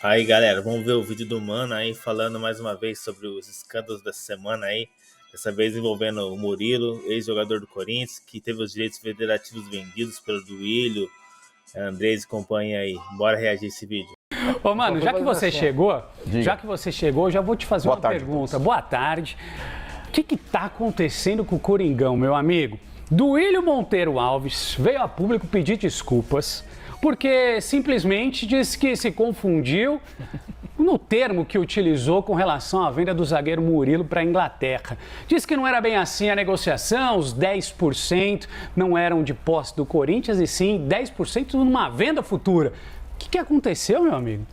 Aí, galera, vamos ver o vídeo do Mano aí falando mais uma vez sobre os escândalos da semana aí. Dessa vez envolvendo o Murilo, ex-jogador do Corinthians, que teve os direitos federativos vendidos pelo Duílio, Andrés e companhia aí. Bora reagir a esse vídeo. Ô, Mano, já que você chegou, já vou te fazer uma pergunta. Boa tarde. O que tá acontecendo com o Coringão, meu amigo? Duílio Monteiro Alves veio a público pedir desculpas porque simplesmente disse que se confundiu no termo que utilizou com relação à venda do zagueiro Murilo para a Inglaterra. Disse que não era bem assim a negociação, os 10% não eram de posse do Corinthians e sim 10% numa venda futura. O que aconteceu, meu amigo?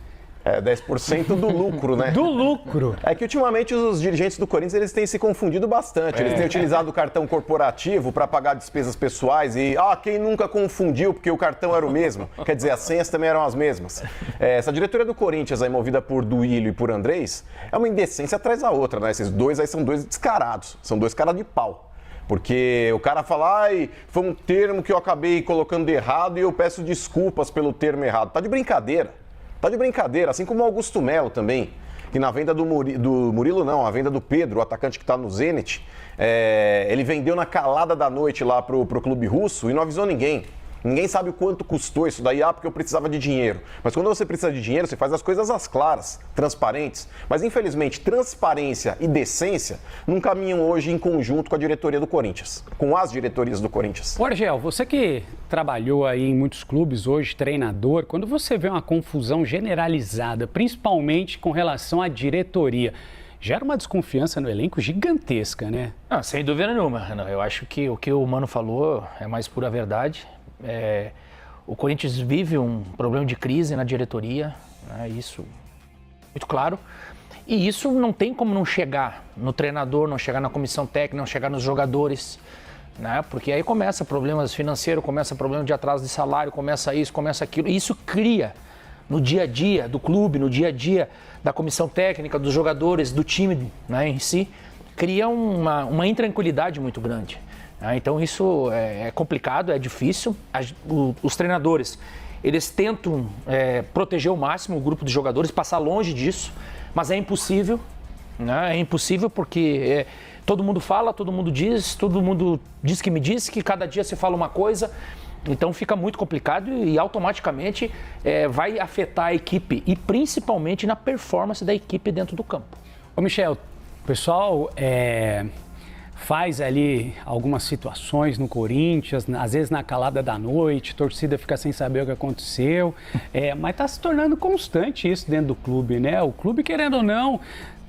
10% do lucro, né? Do lucro. É que ultimamente os dirigentes do Corinthians eles têm se confundido bastante. Eles têm utilizado o cartão corporativo para pagar despesas pessoais e, quem nunca confundiu porque o cartão era o mesmo? Quer dizer, as senhas também eram as mesmas. Essa diretoria do Corinthians, aí, movida por Duílio e por Andrés, é uma indecência atrás da outra, né? Esses dois aí são dois descarados, são dois caras de pau. Porque o cara fala, foi um termo que eu acabei colocando errado e eu peço desculpas pelo termo errado. Tá de brincadeira. Tá de brincadeira, assim como o Augusto Melo também, que na venda do Murilo não, a venda do Pedro, o atacante que tá no Zenit, ele vendeu na calada da noite lá pro clube russo e não avisou ninguém. Ninguém sabe o quanto custou isso daí, porque eu precisava de dinheiro. Mas quando você precisa de dinheiro, você faz as coisas às claras, transparentes. Mas, infelizmente, transparência e decência não caminham hoje em conjunto com a diretoria do Corinthians, com as diretorias do Corinthians. Ô, Argel, você que trabalhou aí em muitos clubes, hoje treinador, quando você vê uma confusão generalizada, principalmente com relação à diretoria, gera uma desconfiança no elenco gigantesca, né? Não, sem dúvida nenhuma, Renan. Eu acho que o que o Mano falou é mais pura verdade. O Corinthians vive um problema de crise na diretoria, né? Isso muito claro. E isso não tem como não chegar no treinador, não chegar na comissão técnica, não chegar nos jogadores, né? Porque aí começa problemas financeiros, começa problema de atraso de salário, começa isso, começa aquilo. E isso cria no dia a dia do clube, no dia a dia da comissão técnica, dos jogadores, do time, né, em si, cria uma intranquilidade muito grande. Então isso é complicado, é difícil. Os treinadores, eles tentam proteger ao máximo o grupo de jogadores, passar longe disso, mas é impossível, né? É impossível porque todo mundo fala, todo mundo diz que me diz, que cada dia se fala uma coisa, então fica muito complicado e automaticamente vai afetar a equipe e principalmente na performance da equipe dentro do campo. Ô Michel, o pessoal faz ali algumas situações no Corinthians, às vezes na calada da noite, a torcida fica sem saber o que aconteceu, mas está se tornando constante isso dentro do clube, né? O clube, querendo ou não,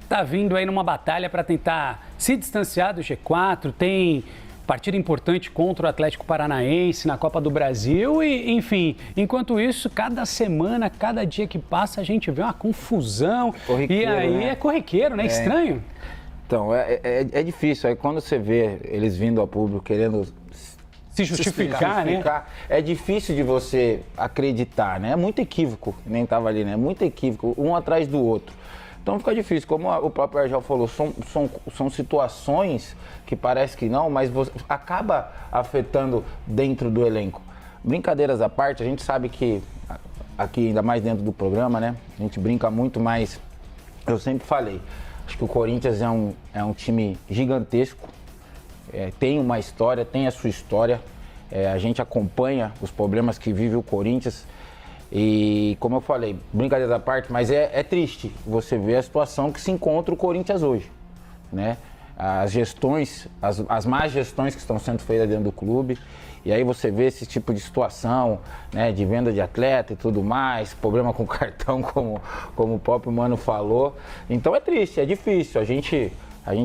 está vindo aí numa batalha para tentar se distanciar do G4, tem partida importante contra o Atlético Paranaense na Copa do Brasil e, enfim, enquanto isso, cada semana, cada dia que passa, a gente vê uma confusão e aí, né? É corriqueiro, né? Estranho. Então, é difícil. Aí quando você vê eles vindo ao público querendo se justificar, né? É difícil de você acreditar, né? É muito equívoco, nem estava ali, né? É muito equívoco, um atrás do outro. Então fica difícil. Como o próprio Argel falou, são situações que parece que não, mas acaba afetando dentro do elenco. Brincadeiras à parte, a gente sabe que aqui, ainda mais dentro do programa, né? A gente brinca muito, mas eu sempre falei. Acho que o Corinthians é um time gigantesco, tem uma história, tem a sua história. A gente acompanha os problemas que vive o Corinthians e, como eu falei, brincadeira da parte, mas é triste você ver a situação que se encontra o Corinthians hoje, né? As gestões, as más gestões que estão sendo feitas dentro do clube. E aí você vê esse tipo de situação, né, de venda de atleta e tudo mais, problema com cartão, como o próprio Mano falou. Então é triste, é difícil. A gente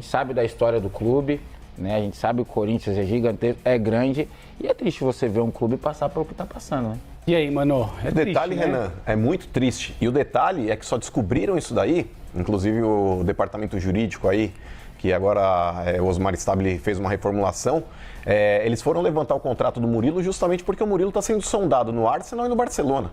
sabe da história do clube, né? A gente sabe que o Corinthians é gigantesco, é grande. E é triste você ver um clube passar pelo que está passando, né? E aí, Mano? O detalhe, triste, né? Renan, é muito triste. E o detalhe é que só descobriram isso daí, inclusive o departamento jurídico aí, que agora o Osmar Stabile fez uma reformulação, eles foram levantar o contrato do Murilo justamente porque o Murilo está sendo sondado no Arsenal e no Barcelona.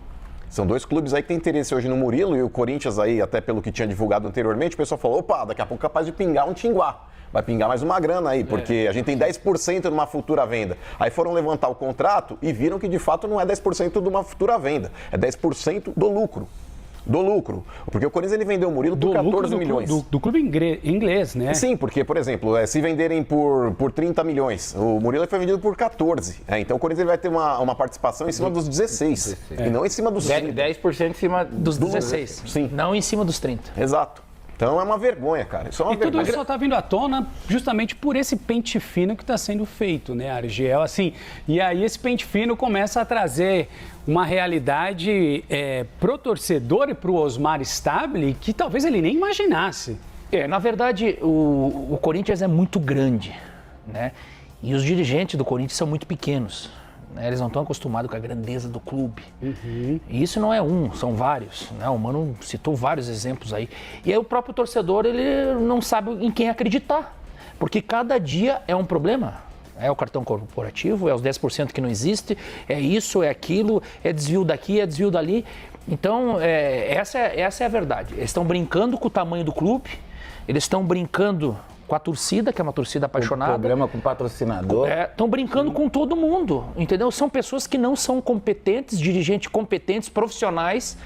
São dois clubes aí que têm interesse hoje no Murilo e o Corinthians aí, até pelo que tinha divulgado anteriormente, o pessoal falou, opa, daqui a pouco é capaz de pingar um Tinguá. Vai pingar mais uma grana aí, porque a gente tem 10% numa futura venda. Aí foram levantar o contrato e viram que de fato não é 10% de uma futura venda, é 10% do lucro. do lucro. Porque o Corinthians ele vendeu o Murilo por 14 milhões. Do clube inglês, né? Sim, porque, por exemplo, se venderem por 30 milhões, o Murilo foi vendido por 14. Então o Corinthians ele vai ter uma participação em cima dos 16. E não em cima dos 10% em cima Dos 16. Sim. Não em cima dos 30. Exato. Então é uma vergonha, cara. Isso é uma E tudo vergonha. isso só está vindo à tona justamente por esse pente fino que está sendo feito, né, Argel? Assim, e aí esse pente fino começa a trazer uma realidade pro torcedor e pro Osmar Stabile que talvez ele nem imaginasse. Na verdade, o Corinthians é muito grande, né? E os dirigentes do Corinthians são muito pequenos. Né? Eles não estão acostumados com a grandeza do clube. E isso não é são vários. Né? O Mano citou vários exemplos aí. E aí o próprio torcedor, ele não sabe em quem acreditar. Porque cada dia é um problema. É o cartão corporativo, é os 10% que não existe, é isso, é aquilo, é desvio daqui, é desvio dali. Então, essa é a verdade. Eles estão brincando com o tamanho do clube, eles estão brincando com a torcida, que é uma torcida apaixonada. Problema com o patrocinador. Estão brincando com todo mundo, entendeu? São pessoas que não são competentes, dirigentes competentes, profissionais,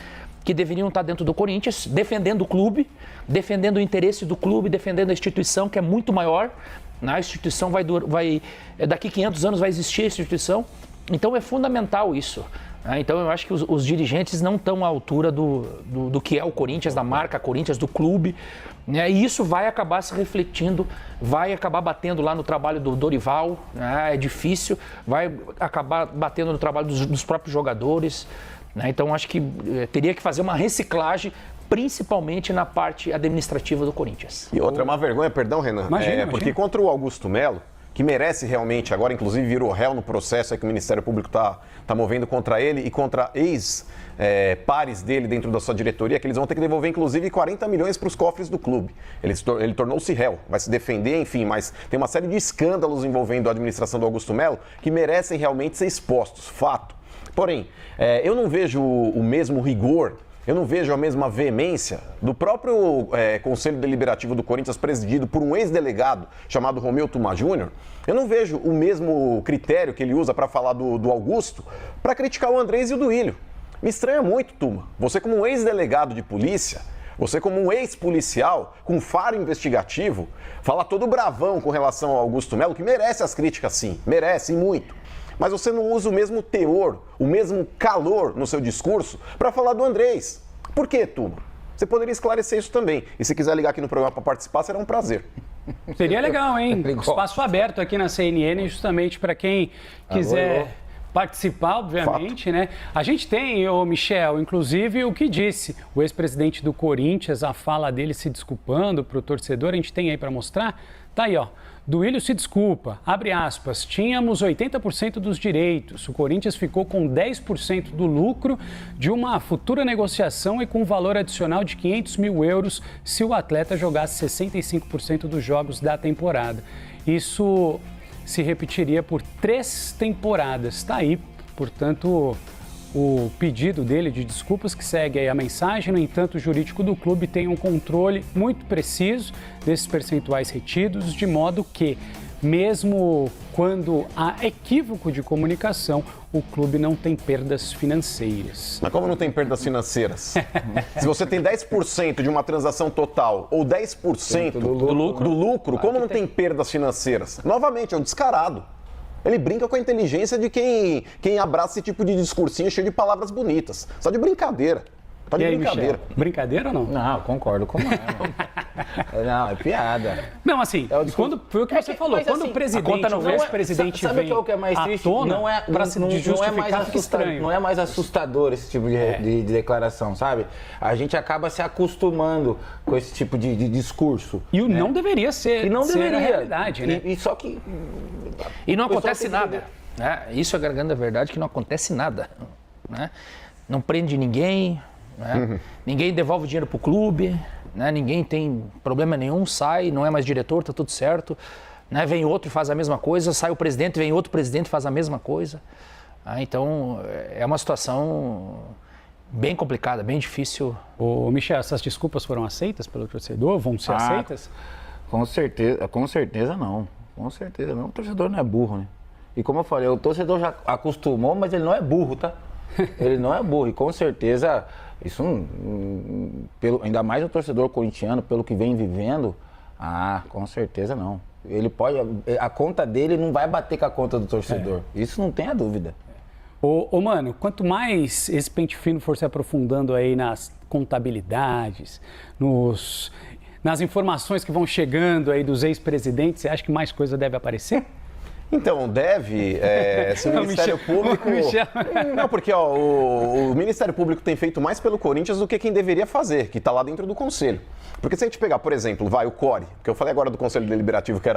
que deveriam estar dentro do Corinthians, defendendo o clube, defendendo o interesse do clube, defendendo a instituição, que é muito maior. A instituição daqui 500 anos vai existir a instituição. Então é fundamental isso. Então eu acho que os dirigentes não estão à altura do que é o Corinthians, da marca Corinthians, do clube. E isso vai acabar se refletindo, vai acabar batendo lá no trabalho do Dorival, é difícil, vai acabar batendo no trabalho dos próprios jogadores. Então acho que teria que fazer uma reciclagem, principalmente na parte administrativa do Corinthians. E outra, é uma vergonha, perdão, Renan, Imagina. Porque contra o Augusto Melo, que merece realmente, agora inclusive virou réu no processo que o Ministério Público está movendo contra ele e contra ex-pares dele dentro da sua diretoria, que eles vão ter que devolver inclusive 40 milhões para os cofres do clube. Ele tornou-se réu, vai se defender, enfim, mas tem uma série de escândalos envolvendo a administração do Augusto Melo que merecem realmente ser expostos, fato. Porém, eu não vejo o mesmo rigor, eu não vejo a mesma veemência do próprio Conselho Deliberativo do Corinthians, presidido por um ex-delegado chamado Romeu Tuma Júnior. Eu não vejo o mesmo critério que ele usa para falar do Augusto para criticar o Andrés e o Duílio. Me estranha muito, Tuma. Você como um ex-delegado de polícia, você como um ex-policial com faro investigativo, fala todo bravão com relação ao Augusto Melo, que merece as críticas sim, merece e muito. Mas você não usa o mesmo teor, o mesmo calor no seu discurso para falar do Andrés. Por quê, Tuma? Você poderia esclarecer isso também. E se quiser ligar aqui no programa para participar, será um prazer. Seria legal, hein? Espaço aberto aqui na CNN, justamente para quem quiser participar, obviamente, né? A gente tem, Michel, inclusive o que disse o ex-presidente do Corinthians, a fala dele se desculpando para o torcedor, a gente tem aí para mostrar. Tá aí, ó. Duílio se desculpa, abre aspas, tínhamos 80% dos direitos, o Corinthians ficou com 10% do lucro de uma futura negociação e com valor adicional de 500 mil euros se o atleta jogasse 65% dos jogos da temporada. Isso se repetiria por 3 temporadas. Está aí, portanto, o pedido dele de desculpas que segue aí a mensagem. No entanto, o jurídico do clube tem um controle muito preciso desses percentuais retidos, de modo que, mesmo quando há equívoco de comunicação, o clube não tem perdas financeiras. Mas como não tem perdas financeiras? Se você tem 10% de uma transação total ou 10% do lucro, como não tem perdas financeiras? Novamente, é um descarado. Ele brinca com a inteligência de quem abraça esse tipo de discursinho cheio de palavras bonitas. Só de brincadeira. Tá de brincadeira. Michel, brincadeira ou não? Não, concordo com ela. Não, é piada. Não, assim, quando, foi o que você falou, quando assim, o presidente, o ex-presidente sabe vem o que é mais triste? à tona, não é justificar, fica estranho. Não é mais assustador esse tipo de declaração, sabe? A gente acaba se acostumando com esse tipo de discurso. E não deveria ser, e não deveria. a realidade, né? E só que... E não acontece nada. Né? Isso é a grande verdade, que não acontece nada. Né? Não prende ninguém, né? Ninguém devolve dinheiro pro clube, né? Ninguém tem problema nenhum, sai, não é mais diretor, tá tudo certo. Né? Vem outro e faz a mesma coisa, sai o presidente, vem outro presidente e faz a mesma coisa. Então, é uma situação bem complicada, bem difícil. Ô, Michel, essas desculpas foram aceitas pelo torcedor? Vão ser aceitas? Com certeza não. Com certeza não. O torcedor não é burro, né? E como eu falei, o torcedor já acostumou, mas ele não é burro, tá? Ele não é burro. E com certeza Isso, ainda mais o torcedor corintiano, pelo que vem vivendo, com certeza não. Ele pode, a conta dele não vai bater com a conta do torcedor. Isso não tem a dúvida. Mano, quanto mais esse pente fino for se aprofundando aí nas contabilidades, nas informações que vão chegando aí dos ex-presidentes, você acha que mais coisa deve aparecer? Então, deve, se o Ministério Público... Não, porque o Ministério Público tem feito mais pelo Corinthians do que quem deveria fazer, que está lá dentro do Conselho. Porque se a gente pegar, por exemplo, o CORE, que eu falei agora do Conselho Deliberativo, que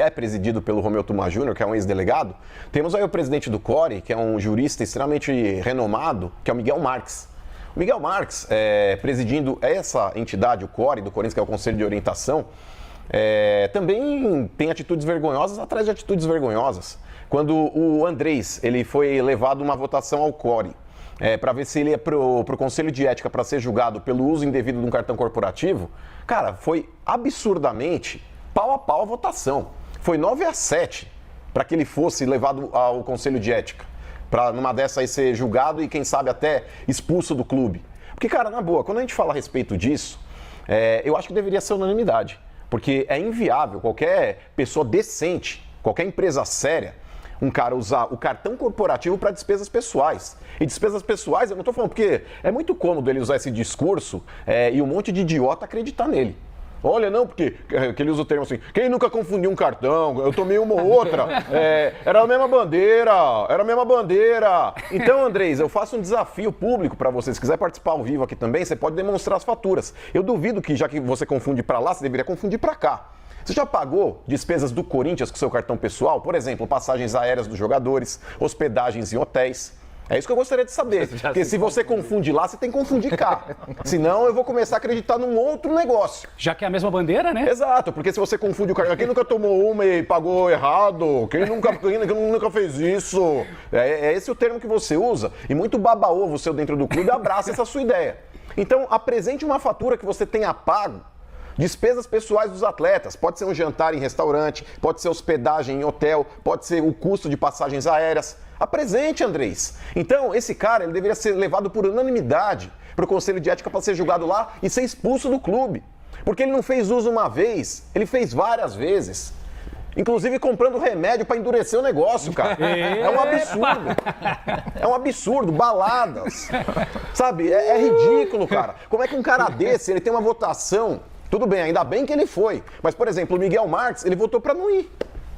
é presidido pelo Romeu Thuma Júnior, que é um ex-delegado, temos aí o presidente do CORE, que é um jurista extremamente renomado, que é o Miguel Marques. O Miguel Marques, presidindo essa entidade, o CORE, do Corinthians, que é o Conselho de Orientação, também tem atitudes vergonhosas atrás de atitudes vergonhosas. Quando o Andrés, ele foi levado uma votação ao CORE, para ver se ele ia pro Conselho de Ética para ser julgado pelo uso indevido de um cartão corporativo, cara, foi absurdamente pau a pau a votação. Foi 9-7 para que ele fosse levado ao Conselho de Ética, para numa dessa aí ser julgado e quem sabe até expulso do clube. Porque, cara, na boa, quando a gente fala a respeito disso, eu acho que deveria ser unanimidade. Porque é inviável qualquer pessoa decente, qualquer empresa séria, um cara usar o cartão corporativo para despesas pessoais. E despesas pessoais, eu não estou falando porque é muito cômodo ele usar esse discurso e um monte de idiota acreditar nele. Olha, não, porque que ele usa o termo assim, quem nunca confundiu um cartão, eu tomei uma ou outra, era a mesma bandeira. Então, Andrés, eu faço um desafio público para você, se quiser participar ao vivo aqui também, você pode demonstrar as faturas. Eu duvido que, já que você confunde para lá, você deveria confundir para cá. Você já pagou despesas do Corinthians com seu cartão pessoal? Por exemplo, passagens aéreas dos jogadores, hospedagens em hotéis. É isso que eu gostaria de saber, porque se você confunde lá, você tem que confundir cá. Senão eu vou começar a acreditar num outro negócio. Já que é a mesma bandeira, né? Exato, porque se você confunde o cartão, quem nunca tomou uma e pagou errado? Quem nunca fez isso? É esse o termo que você usa. E muito baba-ovo seu dentro do clube abraça essa sua ideia. Então, apresente uma fatura que você tenha pago. Despesas pessoais dos atletas, pode ser um jantar em restaurante, pode ser hospedagem em hotel, pode ser o custo de passagens aéreas. Apresente, Andrés. Então, esse cara, ele deveria ser levado por unanimidade para o Conselho de Ética para ser julgado lá e ser expulso do clube. Porque ele não fez uso uma vez, ele fez várias vezes. Inclusive comprando remédio para endurecer o negócio, cara. É um absurdo. É um absurdo, baladas. Sabe, é ridículo, cara. Como é que um cara desse, ele tem uma votação... Tudo bem, ainda bem que ele foi. Mas, por exemplo, o Miguel Marques, ele votou para não ir.